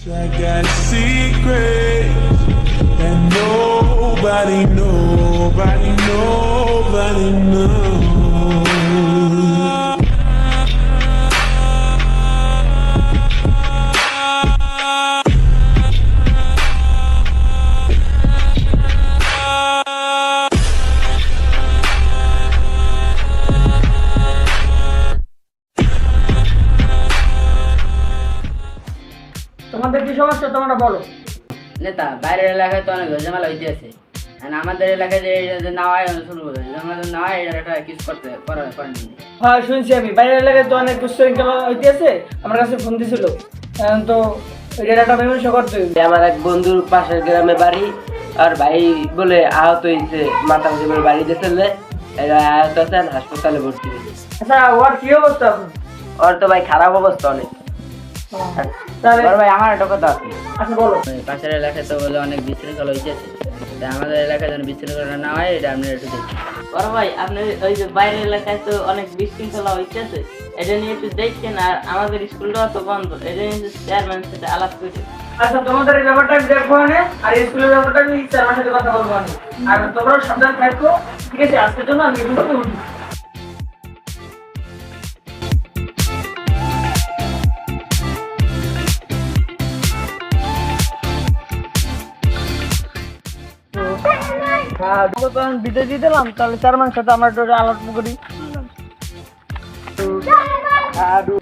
I got secrets that nobody knows. তোমাদের কি সমস্যা তোমরা বলো। নেতা বাইরের এলাকায় তো অনেক ঝামেলা হইতেছে, আমাদের এলাকায় যে না হয় শুরু করে আমাদের না হয় এটা কিছু করেন। হ্যাঁ শুনছি, আমি বাইরের এলাকায় তো অনেক উচ্ছৃঙ্খলা হইতেছে, আমার কাছে ফোন দিছিল। এখন তো এটা মীমাংসা করতে হইবে। আমার এক বন্ধুর পাশের গ্রামে বাড়ি, আর ভাই বলে আহত হয়েছে, মাথা মুখে বাড়ি দিয়েছে, আহত আছে, হাসপাতালে ভর্তি হয়েছে। আচ্ছা ওর কি অবস্থা এখন? ওর তো ভাই খারাপ অবস্থা অনেক। তাহলে ভাই আমার একটা কথা আছে। আচ্ছা বলো। পাশের এলাকায় তো বলে অনেক বিশৃঙ্খলা হইতেছে, আমাদের এলাকায় যেন বিশৃঙ্খলা না হয় এটা আপনি একটু দেখুন। বড় ভাই আপনি ওই যে বাইরের এলাকায় তো অনেক বিশৃঙ্খলা হইতেছে, এটা নিয়ে একটু দেখছেন। আর আমাদের স্কুলটাও তো বন্ধ, এটা নিয়ে চেয়ারম্যানের সাথে আলাপ করে। আচ্ছা তোমাদের এই ব্যাপারটা আমি দেখবো না, আর স্কুলের ব্যাপারটা আমি স্যারের সাথে কথা বলবো না। আর তোমরা সাবধান থাকো, ঠিক আছে? আজকের জন্য আমি একটু উঠি। বিদায় দিয়ে দিলাম, তাহলে চেয়ারম্যানের সাথে আমরা একটু আলোচনা করি। হ্যালো।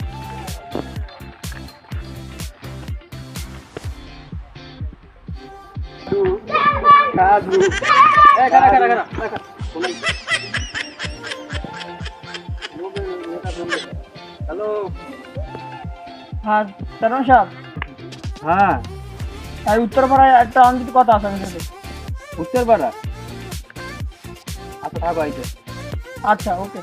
হ্যাঁ চেয়ারম্যান সাহেব, হ্যাঁ আর উত্তরপাড়ায় একটা অঞ্চিত কথা আছে আমার সাথে। উত্তরপাড়া? আচ্ছা থাকো আইতে। আচ্ছা ওকে।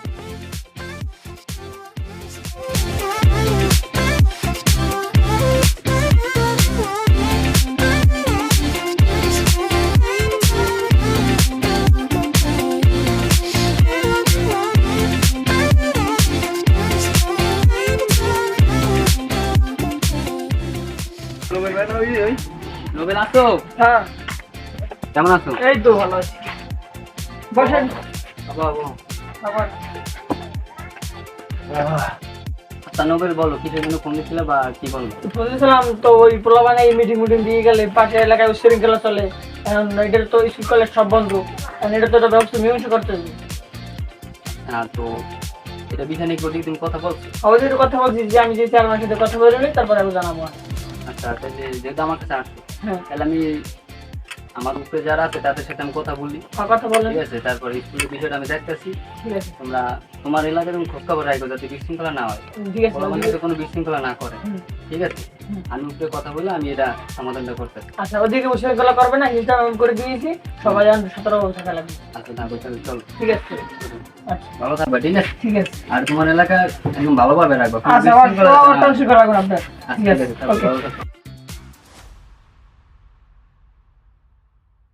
নোবেল আসো? হ্যাঁ কেমন আছো? এই তো ভালো আছি, বসেন। আবার আচ্ছা নোবেল বলো, কিসের জন্য ফোন দিছিলে বা কি বলবো? বলেছিলাম তো ওই পোলাবানে মিটিং দিয়ে গেলে পাশের এলাকায় উচ্ছৃঙ্খলা চলে, এখন এটার তো স্কুল কলেজ সব বন্ধ, এখন এটা তো একটা ব্যবস্থা মীমাংসা করতে হবে। হ্যাঁ তো এটা বিষয় নিয়ে প্রতিদিন কথা বলছো? আমাদের কথা বলছি যে আমি যে চেয়ারম্যানের সাথে কথা বলে নিই, তারপরে আমি জানাবো। আচ্ছা যেহেতু আমার কাছে আসছো, হ্যাঁ তাহলে আমি আমার উপরে যারা আছে তাদের সাথে আমি কথা বলি, কথা বলেন। ঠিক আছে? তারপরে স্কুলের বিষয়টা আমি দেখতেছি, ঠিক আছে তোমরা তোমার এলাকায় তুমি খোঁজ খবর রাখো যাতে বিশৃঙ্খলা না হয়, ঠিক আছে কোনো বিশৃঙ্খলা না করে, ঠিক আছে? আমি উপরে কথা বলে আমি এটা সমাধানটা করতেছি। আচ্ছা ওদিকে উচ্ছৃঙ্খলা করবে না, হিসাব আমি করে দিয়েছি, সবাই যেন সতর্ক থাকা লাগবে। আচ্ছা না বলতে চলো, ঠিক আছে আচ্ছা ভালো থাকবে, ঠিক আছে? ঠিক আছে। আর তোমার এলাকা একদম ভালোভাবে রাখবো, কোনো আচ্ছা বিশৃঙ্খলা আমার টেনশন করা লাগবে না আপনার। আচ্ছা, ঠিক আছে থাকো, ওকে। ভালো থাকো।